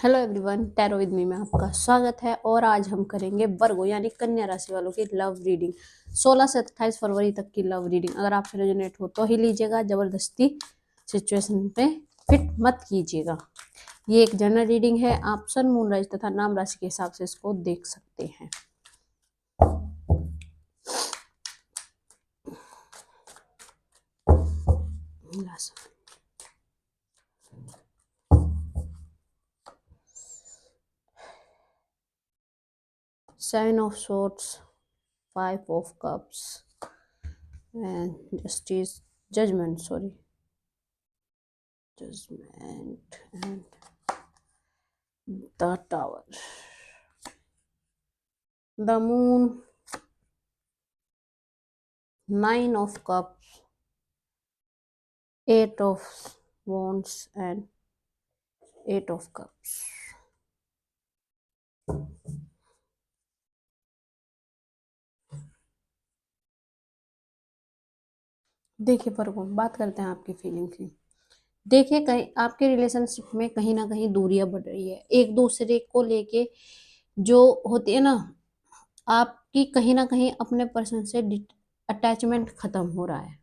Hello everyone, tarot with me में आपका स्वागत है। और आज हम करेंगे वर्गो यानी कन्या राशि वालों की लव रीडिंग 16 से 28 फरवरी तक की लव रीडिंग। अगर आपसे रेजोनेट हो तो ही लीजिएगा, जबरदस्ती सिचुएशन पे फिट मत कीजिएगा। ये एक जनरल रीडिंग है, आप सन, मून राशि तथा नाम राशि के हिसाब से इसको देख सकते हैं। Seven of Swords, Five of Cups, and Judgment, and the Tower. The Moon, Nine of Cups, Eight of Wands, and Eight of Cups. देखिए वर्गो, बात करते हैं आपकी फीलिंग की। देखिए, कहीं आपके रिलेशनशिप में कहीं ना कहीं दूरियां बढ़ रही है एक दूसरे को लेके। जो होती है ना, आपकी कहीं ना कहीं अपने पर्सन से अटैचमेंट खत्म हो रहा है,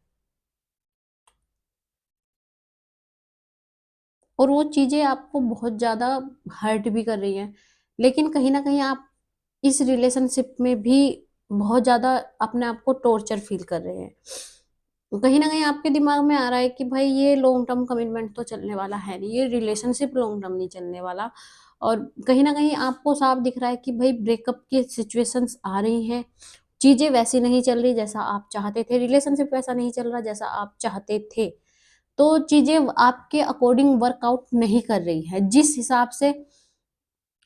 और वो चीजें आपको बहुत ज्यादा हर्ट भी कर रही हैं। लेकिन कहीं ना कहीं आप इस रिलेशनशिप में भी बहुत ज्यादा अपने आप को टॉर्चर फील कर रहे हैं। कहीं ना कहीं आपके दिमाग में आ रहा है कि भाई ये लॉन्ग टर्म कमिटमेंट तो चलने वाला है नहीं, ये रिलेशनशिप लॉन्ग टर्म नहीं चलने वाला। और कहीं ना कहीं आपको साफ दिख रहा है कि भाई ब्रेकअप की सिचुएशंस आ रही हैं, चीजें वैसी नहीं चल रही जैसा आप चाहते थे, रिलेशनशिप वैसा नहीं चल रहा जैसा आप चाहते थे। तो चीजें आपके अकॉर्डिंग वर्कआउट नहीं कर रही है जिस हिसाब से।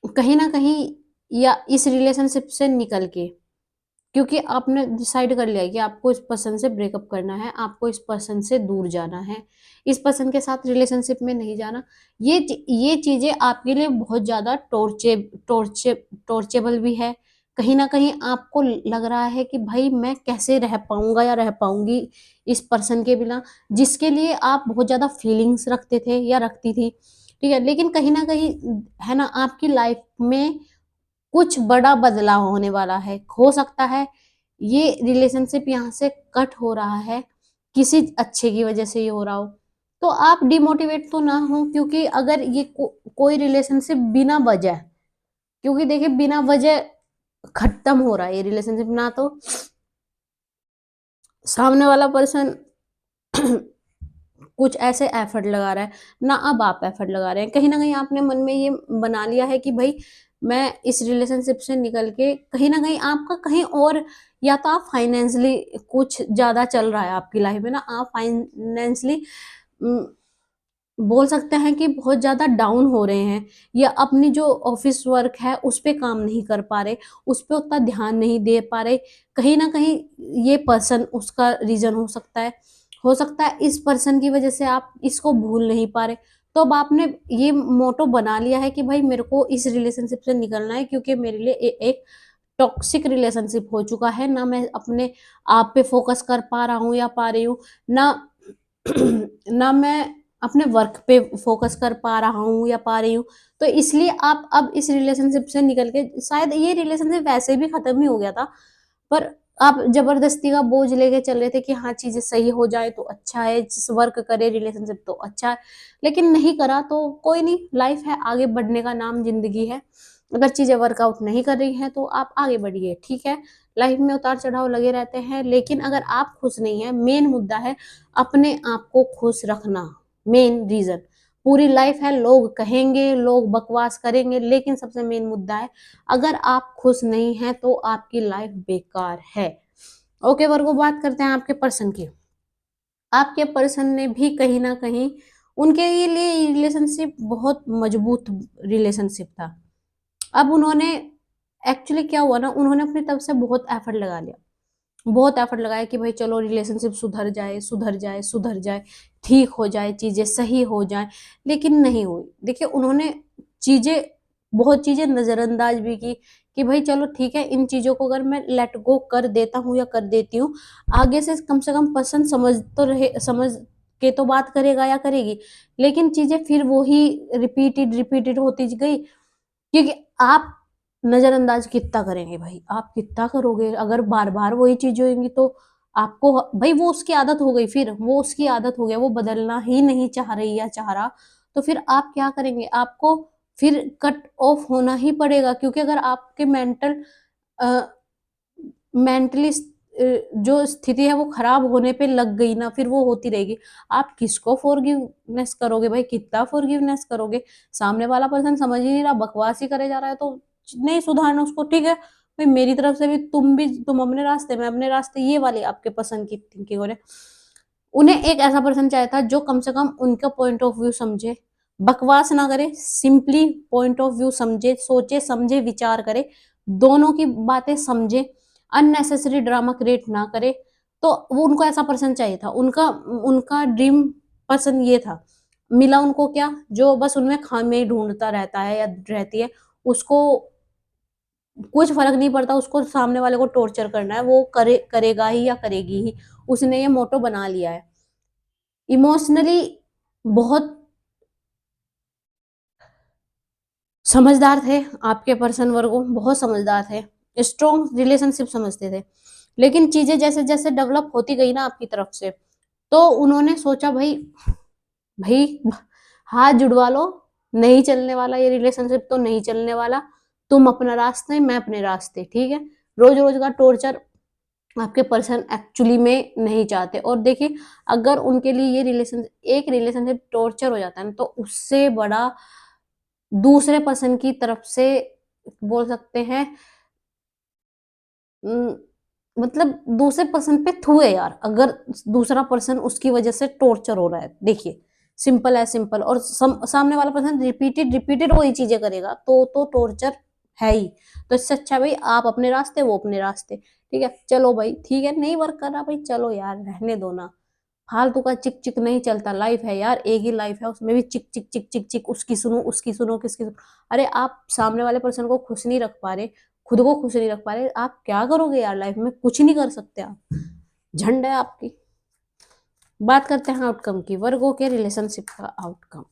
कहीं ना कहीं या इस रिलेशनशिप से निकल के, क्योंकि आपने डिसाइड कर लिया है कि आपको इस पर्सन से ब्रेकअप करना है, आपको इस पर्सन से दूर जाना है, इस पर्सन के साथ रिलेशनशिप में नहीं जाना। ये चीजें आपके लिए बहुत ज्यादा टॉर्चेबल भी है। कहीं ना कहीं आपको लग रहा है कि भाई मैं कैसे रह पाऊंगा या रह पाऊंगी इस पर्सन के बिना, जिसके लिए आप बहुत ज्यादा फीलिंग्स रखते थे या रखती थी। ठीक है, लेकिन कहीं ना कहीं है ना, आपकी लाइफ में कुछ बड़ा बदलाव होने वाला है। हो सकता है ये रिलेशनशिप यहाँ से कट हो रहा है, किसी अच्छे की वजह से ये हो रहा हो। तो आप डिमोटिवेट तो ना हो, क्योंकि अगर ये कोई रिलेशनशिप बिना वजह, क्योंकि देखिए बिना वजह खत्म हो रहा है ये रिलेशनशिप, ना तो सामने वाला पर्सन कुछ ऐसे एफर्ट लगा रहा है, ना अब आप एफर्ट लगा रहे हैं। कहीं ना कहीं आपने मन में ये बना लिया है कि भाई मैं इस रिलेशनशिप से निकल के, कहीं ना कहीं आपका कहीं और, या तो आप फाइनेंशियली कुछ ज्यादा चल रहा है आपकी लाइफ में ना, आप फाइनेंशियली बोल सकते हैं कि बहुत ज्यादा डाउन हो रहे हैं, या अपनी जो ऑफिस वर्क है उस पे काम नहीं कर पा रहे, उस पे उतना ध्यान नहीं दे पा रहे। कहीं ना कहीं ये पर्सन उसका रीजन हो सकता है। हो सकता है इस पर्सन की वजह से आप इसको भूल नहीं पा रहे। तो अब आपने ये मोटो बना लिया है कि भाई मेरे को इस रिलेशनशिप से निकलना है, क्योंकि मेरे लिए एक टॉक्सिक रिलेशनशिप हो चुका है। ना मैं अपने आप पे फोकस कर पा रहा हूँ या पा रही हूँ, ना ना मैं अपने वर्क पे फोकस कर पा रहा हूँ या पा रही हूँ। तो इसलिए आप अब इस रिलेशनशिप से निकल के, शायद ये रिलेशनशिप वैसे भी खत्म ही हो गया था, पर आप जबरदस्ती का बोझ लेके चल रहे थे कि हाँ चीजें सही हो जाए तो अच्छा है, वर्क करे रिलेशनशिप तो अच्छा है। लेकिन नहीं करा तो कोई नहीं, लाइफ है, आगे बढ़ने का नाम जिंदगी है। अगर चीजें वर्कआउट नहीं कर रही हैं तो आप आगे बढ़िए, ठीक है। लाइफ में उतार चढ़ाव लगे रहते हैं, लेकिन अगर आप खुश नहीं है, मेन मुद्दा है अपने आप को खुश रखना। मेन रीजन, पूरी लाइफ है लोग कहेंगे, लोग बकवास करेंगे, लेकिन सबसे मेन मुद्दा है अगर आप खुश नहीं हैं तो आपकी लाइफ बेकार है। ओके वर्गो, बात करते हैं आपके पर्सन की। आपके पर्सन ने भी कहीं ना कहीं, उनके लिए रिलेशनशिप बहुत मजबूत रिलेशनशिप था। अब उन्होंने, एक्चुअली क्या हुआ ना, उन्होंने अपनी तरफ से बहुत एफर्ट लगा लिया, बहुत एफर्ट लगाया कि भाई चलो रिलेशनशिप सुधर जाए, सुधर जाए, सुधर जाए, ठीक हो जाए, चीजें सही हो जाए। लेकिन नहीं हुई। देखिए उन्होंने चीजें, बहुत चीजें नजरअंदाज भी की कि भाई चलो ठीक है, इन चीजों को अगर मैं लेट गो कर देता हूँ या कर देती हूँ, आगे से कम पर्सन समझ तो रहे, समझ के तो बात करेगा या करेगी, लेकिन चीजें फिर वो ही रिपीटेड रिपीटेड होती गई, क्योंकि आप नजरअंदाज कितना करेंगे भाई, आप कितना करोगे, अगर बार बार वही चीजें होंगी तो आपको भाई वो उसकी आदत हो गई, फिर वो उसकी आदत हो गया, वो बदलना ही नहीं चाह रही या चाह रहा, तो फिर आप क्या करेंगे, आपको फिर कट ऑफ होना ही पड़ेगा, क्योंकि अगर आपके मेंटली जो स्थिति है वो खराब होने पे लग गई ना, फिर वो होती रहेगी। आप किसको फॉरगिवनेस करोगे भाई, कितना फॉरगिवनेस करोगे, सामने वाला पर्सन समझ ही नहीं रहा, बकवास ही करे जा रहा है, तो नहीं सुधारना उसको, ठीक है भाई, मेरी तरफ से भी तुम अपने रास्ते, मैं अपने रास्ते, ये वाली आपके पसंद की थिंकिंग हो रही। उन्हें एक ऐसा पर्सन चाहिए था जो कम से कम उनका पॉइंट ऑफ व्यू समझे, बकवास ना करे, सिंपली पॉइंट ऑफ व्यू समझे, सोचे समझे विचार करे, दोनों की बातें समझे, अननेसेसरी ड्रामा क्रिएट ना करे, तो वो उनको ऐसा पर्सन चाहिए था, उनका उनका ड्रीम पर्सन ये था। मिला उनको क्या, जो बस उनमें खामी ढूंढता रहता है या रहती है, उसको कुछ फर्क नहीं पड़ता, उसको सामने वाले को टॉर्चर करना है, वो करेगा ही या करेगी ही, उसने ये मोटो बना लिया है। इमोशनली बहुत समझदार थे आपके पर्सन वर्गो, बहुत समझदार थे, स्ट्रॉन्ग रिलेशनशिप समझते थे, लेकिन चीजें जैसे जैसे डेवलप होती गई ना आपकी तरफ से, तो उन्होंने सोचा भाई, भाई हाथ जुड़वा लो, नहीं चलने वाला ये रिलेशनशिप, तो नहीं चलने वाला, तुम अपना रास्ते, मैं अपने रास्ते, ठीक है। रोज रोज का टॉर्चर आपके पर्सन एक्चुअली में नहीं चाहते, और देखिए अगर उनके लिए ये रिलेशनशिप टॉर्चर हो जाता है ना, तो उससे बड़ा दूसरे पर्सन की तरफ से बोल सकते हैं, उम, मतलब दूसरे पर्सन पे थू है यार, अगर दूसरा पर्सन उसकी वजह से टॉर्चर हो रहा है, देखिए सिंपल है, सिंपल, और सामने वाला पर्सन रिपीटेड रिपीटेड वही चीजें करेगा, तो टॉर्चर है ही। तो इससे अच्छा भाई आप अपने रास्ते, वो अपने रास्ते, ठीक है, चलो भाई, ठीक है, नहीं वर्क कर रहा भाई, चलो यार रहने दो ना, फालतू का चिक चिक नहीं चलता, लाइफ है यार, एक ही लाइफ है, उसमें भी चिक चिक चिक चिक चिक, उसकी सुनो उसकी सुनो किसकी सुनो, अरे आप सामने वाले पर्सन को खुश नहीं रख पा रहे, खुद को खुश नहीं रख पा रहे, आप क्या करोगे यार लाइफ में, कुछ नहीं कर सकते आप, झंड है आपकी। बात करते हैं आउटकम की, वर्गों के रिलेशनशिप का outcome.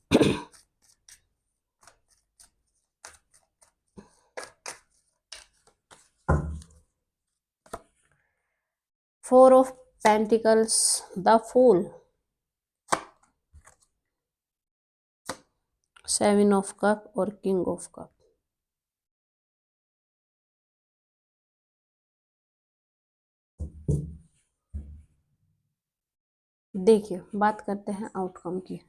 Four of pentacles, the fool, seven of cup और किंग ऑफ कप। देखिए बात करते हैं आउटकम की।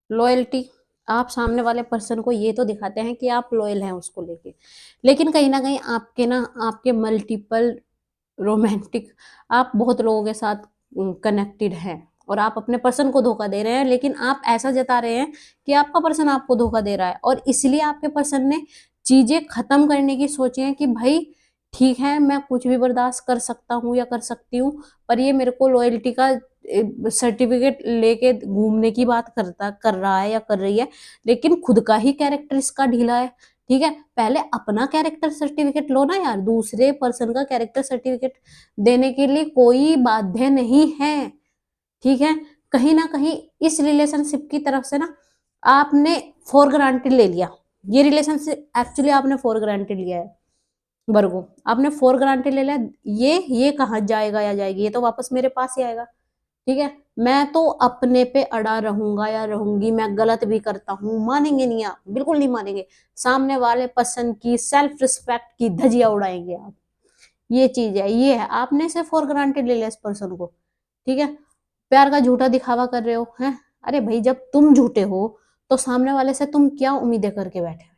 लॉयल्टी, आप सामने वाले पर्सन को ये तो दिखाते हैं कि आप लॉयल हैं उसको लेके, लेकिन कहीं ना कहीं आपके मल्टीपल रोमांटिक, आप बहुत लोगों के साथ कनेक्टेड हैं, और आप अपने पर्सन को धोखा दे रहे हैं, लेकिन आप ऐसा जता रहे हैं कि आपका पर्सन आपको धोखा दे रहा है, और इसलिए आपके पर्सन ने चीजें खत्म करने की सोची है कि भाई ठीक है, मैं कुछ भी बर्दाश्त कर सकता हूँ या कर सकती हूँ, पर ये मेरे को लॉयल्टी का सर्टिफिकेट लेके घूमने की बात कर रहा है या कर रही है, लेकिन खुद का ही कैरेक्टर इसका ढीला है, ठीक है। पहले अपना कैरेक्टर सर्टिफिकेट लो ना यार, दूसरे पर्सन का कैरेक्टर सर्टिफिकेट देने के लिए कोई बाध्य नहीं है, ठीक है। कहीं ना कहीं इस रिलेशनशिप की तरफ से ना आपने फॉर ग्रांटेड ले लिया, ये रिलेशनशिप एक्चुअली आपने फॉर ग्रांटेड लिया है, वर्गो आपने फॉर ग्रांटेड ले लिया, ये कहाँ जाएगा या जाएगी, ये तो वापस मेरे पास ही आएगा, ठीक है। मैं तो अपने पे अड़ा रहूंगा या रहूंगी, मैं गलत भी करता हूँ, मानेंगे नहीं आप, बिल्कुल नहीं मानेंगे, सामने वाले पर्सन की सेल्फ रिस्पेक्ट की धज्जियां उड़ाएंगे आप, ये चीज है, ये है, आपने सिर्फ फॉर ग्रांटेड ले लिया इस पर्सन को, ठीक है। प्यार का झूठा दिखावा कर रहे हो हैं, अरे भाई जब तुम झूठे हो तो सामने वाले से तुम क्या उम्मीदें करके बैठे हो,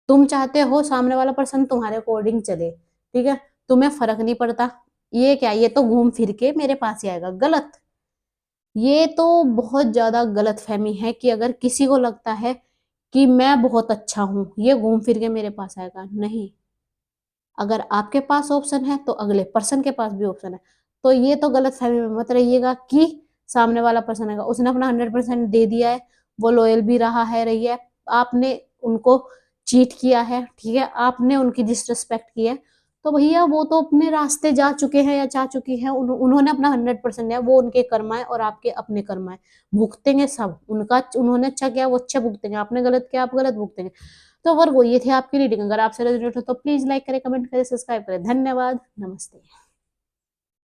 तुम चाहते हो सामने वाला पर्सन तुम्हारे अकॉर्डिंग चले, ठीक है, तुम्हें फर्क नहीं पड़ता, ये क्या, ये तो घूम फिर के मेरे पास ही आएगा, गलत, ये तो बहुत ज्यादा गलत फहमी है कि अगर किसी को लगता है कि मैं बहुत अच्छा हूं, ये घूम फिर के मेरे पास आएगा, नहीं, अगर आपके पास ऑप्शन है तो अगले पर्सन के पास भी ऑप्शन है, तो ये तो गलत फहमी में मत रहिएगा कि सामने वाला पर्सन आएगा, उसने अपना 100% दे दिया है, वो लॉयल भी रहा है, रही है, आपने उनको चीट किया है, ठीक है, आपने उनकी डिसरिस्पेक्ट की है, तो भैया वो तो अपने रास्ते जा चुके हैं या जा चुकी हैं, उन्होंने अपना 100% दिया, वो उनके कर्म है और आपके अपने कर्म है, भुगतेंगे सब, उनका उन्होंने अच्छा किया वो अच्छा भुगतेंगे, आपने गलत किया आप गलत भुगतेंगे। तो अगर वो ये थी आपकी रीडिंग, अगर आपसे रेजोनेट हो तो प्लीज लाइक करें, कमेंट करें, सब्सक्राइब करें। धन्यवाद, नमस्ते।